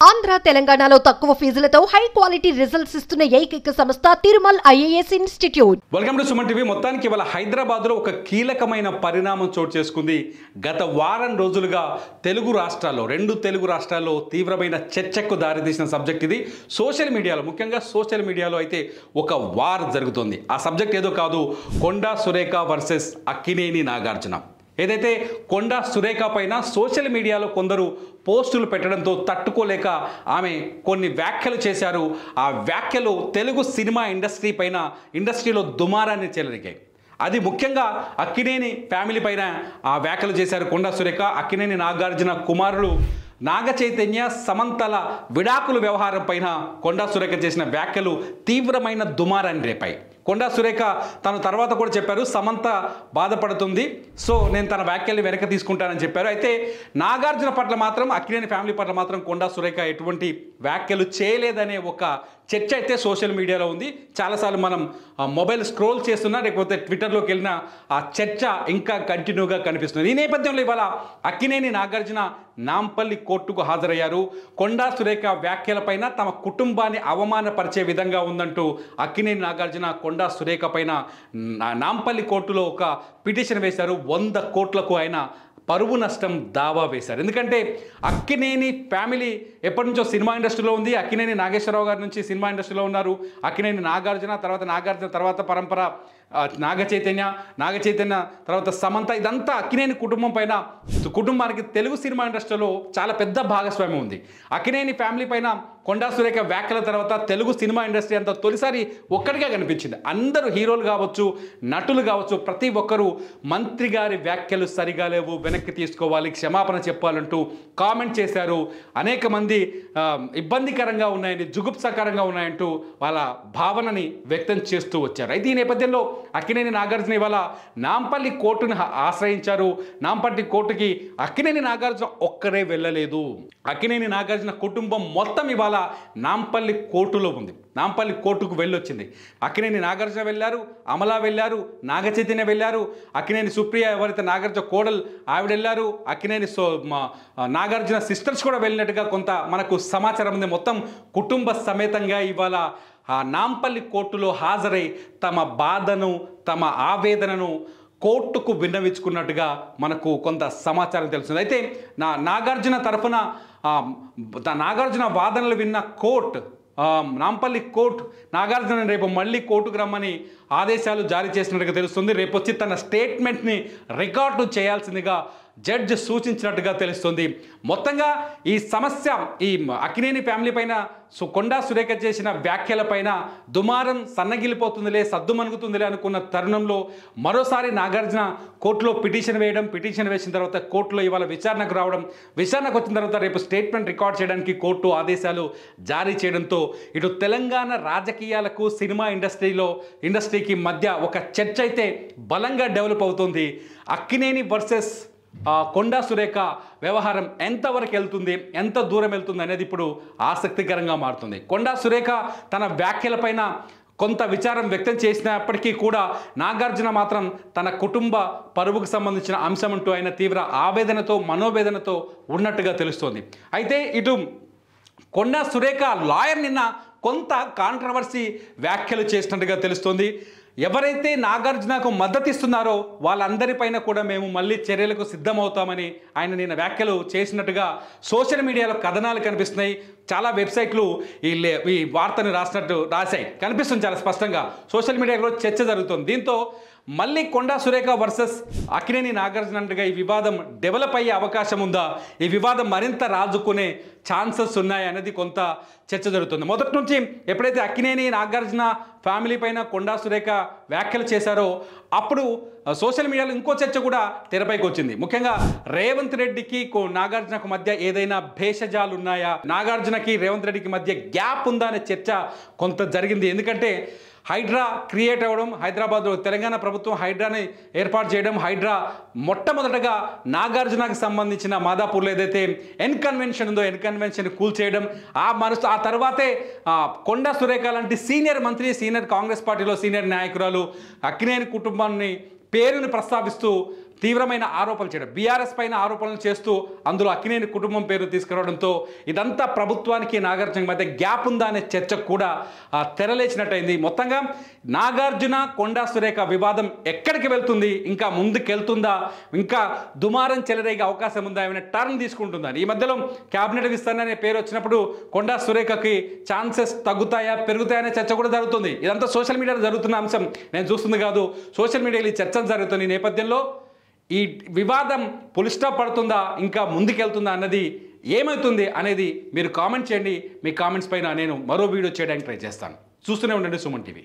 ఆంధ్ర తెలంగాణలో తక్కువ ఫీజులతో high quality results ఇస్తున్న ఏకైక సంస్థ Tirumal IAS institute. Welcome to Suman TV. మొత్తానికి ఇవాళ హైదరాబాద్లో ఒక కీలకమైన పరిణామం చోటు చేసుకుంది. గత వారం రోజులుగా రెండు తెలుగు రాష్ట్రాల్లో తీవ్రమైన చర్చకు దారితీసిన సబ్జెక్ట్ ఇది. సోషల్ మీడియాలో, ముఖ్యంగా సోషల్ మీడియాలో అయితే ఒక వార్ జరుగుతుంది. ఆ సబ్జెక్ట్ ఏదో కాదు, కొండా సురేఖ వర్సెస్ అక్కినేని నాగార్జున. ఏదైతే కొండా సురేఖ పైన సోషల్ మీడియాలో కొందరు పోస్టులు పెట్టడంతో తట్టుకోలేక ఆమె కొన్ని వ్యాఖ్యలు చేశారు. ఆ వ్యాఖ్యలు తెలుగు సినిమా ఇండస్ట్రీలో దుమారాన్ని చెలరిగాయి. అది ముఖ్యంగా అక్కినేని ఫ్యామిలీ పైన ఆ వ్యాఖ్యలు చేశారు కొండా సురేఖ. అక్కినేని నాగార్జున కుమారులు నాగ చైతన్య, సమంతల విడాకుల వ్యవహారం పైన కొండా సురేఖ చేసిన వ్యాఖ్యలు తీవ్రమైన దుమారాన్ని రేపాయి. కొండా సురేఖ తను తర్వాత కూడా చెప్పారు, సమంత బాధపడుతుంది, సో నేను తన వ్యాఖ్యల్ని వెనక్కి తీసుకుంటానని చెప్పారు. అయితే నాగార్జున పట్ల మాత్రం, అక్కినేని ఫ్యామిలీ పట్ల మాత్రం కొండా సురేఖ ఎటువంటి వ్యాఖ్యలు చేయలేదనే ఒక చర్చ అయితే సోషల్ మీడియాలో ఉంది. చాలాసార్లు మనం మొబైల్ స్క్రోల్ చేస్తున్నా, లేకపోతే ట్విట్టర్లోకి వెళ్ళిన ఆ చర్చ ఇంకా కంటిన్యూగా కనిపిస్తుంది. ఈ నేపథ్యంలో ఇవాళ అక్కినేని నాగార్జున నాంపల్లి కోర్టుకు హాజరయ్యారు. కొండా సురేఖ వ్యాఖ్యలపైన తమ కుటుంబాన్ని అవమానపరిచే విధంగా ఉందంటూ అక్కినేని నాగార్జున కొండా సురేఖ పైన నాంపల్లి కోర్టులో ఒక పిటిషన్ వేశారు. 100 కోట్లకు ఆయన పరువు నష్టం దావా వేశారు. ఎందుకంటే అక్కినేని ఫ్యామిలీ ఎప్పటి నుంచో సినిమా ఇండస్ట్రీలో ఉంది. అక్కినేని నాగేశ్వరరావు గారి నుంచి సినిమా ఇండస్ట్రీలో ఉన్నారు. అక్కినేని నాగార్జున తర్వాత పరంపర నాగ చైతన్య తర్వాత సమంత, ఇదంతా అక్కినేని కుటుంబానికి తెలుగు సినిమా ఇండస్ట్రీలో చాలా పెద్ద భాగస్వామ్యం ఉంది. అక్కినేని ఫ్యామిలీ పైన కొండా సురేఖ వ్యాఖ్యల తర్వాత తెలుగు సినిమా ఇండస్ట్రీ అంతా తొలిసారి ఒక్కటిగా కనిపించింది. అందరూ హీరోలు కావచ్చు, నటులు కావచ్చు, ప్రతి ఒక్కరూ మంత్రి గారి వ్యాఖ్యలు సరిగా లేవు, వెనక్కి తీసుకోవాలి, క్షమాపణ చెప్పాలంటూ కామెంట్ చేశారు. అనేక మంది ఇబ్బందికరంగా ఉన్నాయని, జుగుప్సకరంగా ఉన్నాయంటూ వాళ్ళ భావనని వ్యక్తం చేస్తూ వచ్చారు. అయితే ఈ నేపథ్యంలో అక్కినేని నాగార్జున ఇవాళ నాంపల్లి కోర్టును ఆశ్రయించారు. నాంపల్లి కోర్టుకి అక్కినేని నాగార్జున ఒక్కరే వెళ్ళలేదు. అక్కినేని నాగార్జున కుటుంబం మొత్తం ఇవాళ నాంపల్లి కోర్టులో ఉంది. నాంపల్లి కోర్టుకు వెళ్ళొచ్చింది. అక్కినేని నాగార్జున వెళ్ళారు, అమలా వెళ్ళారు, నాగ చైతన్య వెళ్ళారు, అక్కినేని సుప్రియ ఎవరైతే నాగార్జున కోడలు ఆవిడ వెళ్ళారు, అక్కినేని నాగార్జున సిస్టర్స్ కూడా వెళ్ళినట్టుగా కొంత మనకు సమాచారం ఉంది. మొత్తం కుటుంబ సమేతంగా ఇవాళ ఆ నాంపల్లి కోర్టులో హాజరై తమ బాధను, తమ ఆవేదనను కోర్టుకు విన్నవించుకున్నట్టుగా మనకు కొంత సమాచారం తెలుస్తుంది. అయితే నాగార్జున తరఫున నాగార్జున వాదనలు విన్న నాంపల్లి కోర్టు నాగార్జున రేపు మళ్ళీ కోర్టుకు రమ్మని ఆదేశాలు జారీ చేసినట్టుగా తెలుస్తుంది. రేపు వచ్చి తన స్టేట్మెంట్ని రికార్డు చేయాల్సిందిగా జడ్జి సూచించినట్టుగా తెలుస్తుంది. మొత్తంగా ఈ సమస్య, ఈ అక్కినేని ఫ్యామిలీ పైన కొండా సురేఖ చేసిన వ్యాఖ్యలపైన దుమారం సన్నగిలిపోతుందిలే, సద్దుమణుగుతుందిలే అనుకున్న తరుణంలో మరోసారి నాగార్జున కోర్టులో పిటిషన్ వేసిన తర్వాత కోర్టులో ఇవాళ విచారణకు వచ్చిన తర్వాత రేపు స్టేట్మెంట్ రికార్డ్ చేయడానికి కోర్టు ఆదేశాలు జారీ చేయడంతో ఇటు తెలంగాణ రాజకీయాలకు, సినిమా ఇండస్ట్రీకి మధ్య ఒక చర్చ అయితే బలంగా డెవలప్ అవుతుంది. అక్కినేని వర్సెస్ కొండా సురేఖ వ్యవహారం ఎంతవరకు వెళ్తుంది, ఎంత దూరం వెళ్తుంది అనేది ఇప్పుడు ఆసక్తికరంగా మారుతుంది. కొండా సురేఖ తన వ్యాఖ్యలపైన కొంత విచారం వ్యక్తం చేసినప్పటికీ కూడా నాగార్జున మాత్రం తన కుటుంబ పరువుకు సంబంధించిన అంశం అంటూ ఆయన తీవ్ర మనోవేదనతో ఉన్నట్టుగా తెలుస్తోంది. అయితే ఇటు కొండా సురేఖ లాయర్ నిన్న కొంత కాంట్రవర్సీ వ్యాఖ్యలు చేసినట్టుగా తెలుస్తోంది. ఎవరైతే నాగార్జునకు మద్దతు ఇస్తున్నారో వాళ్ళందరిపైన కూడా మేము మళ్ళీ చర్యలకు సిద్ధమవుతామని ఆయన నిన్న వ్యాఖ్యలు చేసినట్టుగా సోషల్ మీడియాలో కథనాలు కనిపిస్తున్నాయి. చాలా వెబ్సైట్లు ఈ వార్తను రాశాయి, కనిపిస్తుంది చాలా స్పష్టంగా. సోషల్ మీడియాలో చర్చ జరుగుతుంది. దీంతో మళ్ళీ కొండా సురేఖ వర్సెస్ అక్కినేని నాగార్జున ఈ వివాదం డెవలప్ అయ్యే అవకాశం ఉందా, ఈ వివాదం మరింత రాజుకునే ఛాన్సెస్ ఉన్నాయి అనేది కొంత చర్చ జరుగుతుంది. మొదటి నుంచి ఎప్పుడైతే అక్కినేని నాగార్జున ఫ్యామిలీ పైన కొండా సురేఖ వ్యాఖ్యలు చేశారో అప్పుడు సోషల్ మీడియాలో ఇంకో చర్చ కూడా తెరపైకి వచ్చింది. ముఖ్యంగా రేవంత్ రెడ్డికి నాగార్జునకు మధ్య ఏదైనా భేషజాలు ఉన్నాయా, నాగార్జునకి రేవంత్ రెడ్డికి మధ్య గ్యాప్ ఉందా అనే చర్చ కొంత జరిగింది. ఎందుకంటే హైడ్రా క్రియేట్ అవ్వడం, హైదరాబాద్లో తెలంగాణ ప్రభుత్వం హైడ్రాని ఏర్పాటు చేయడం, హైడ్రా మొట్టమొదటగా నాగార్జునకి సంబంధించిన మాదాపూర్లో ఏదైతే ఎన్కన్వెన్షన్ ఉందో ఎన్కన్వెన్షన్ కూల్చేయడం, ఆ తర్వాతే కొండా సురేఖ లాంటి సీనియర్ కాంగ్రెస్ పార్టీలో సీనియర్ నాయకురాలు అక్కినేని కుటుంబాన్ని పేరుని ప్రస్తావిస్తూ తీవ్రమైన ఆరోపణలు చేయడం, బీఆర్ఎస్ పైన ఆరోపణలు చేస్తూ అందులో అక్కినేని కుటుంబం పేరు తీసుకురావడంతో ఇదంతా ప్రభుత్వానికి నాగార్జున మధ్య గ్యాప్ ఉందా అనే చర్చకు కూడా తెరలేచినట్టయింది. మొత్తంగా నాగార్జున కొండా సురేఖ వివాదం ఎక్కడికి వెళ్తుంది, ఇంకా ముందుకెళ్తుందా, ఇంకా దుమారం చెలరేగే అవకాశం ఉందా, ఏమైనా టర్న్ తీసుకుంటుందా? ఈ మధ్యలో క్యాబినెట్ విస్తరణ అనే పేరు వచ్చినప్పుడు కొండా సురేఖకి ఛాన్సెస్ తగ్గుతాయా పెరుగుతాయనే చర్చ కూడా జరుగుతుంది. ఇదంతా సోషల్ మీడియాలో జరుగుతున్న అంశం, నేను చూస్తుంది కాదు. సోషల్ మీడియాలో ఈ చర్చలు జరుగుతున్న ఈ నేపథ్యంలో ఈ వివాదం పులి స్టాప్ పడుతుందా, ఇంకా ముందుకెళ్తుందా అన్నది ఏమవుతుంది అనేది మీరు కామెంట్ చేయండి. మీ కామెంట్స్ పైన నేను మరో వీడియో చేయడానికి ట్రై చేస్తాను. చూస్తూనే ఉండండి సుమన్ టీవీ.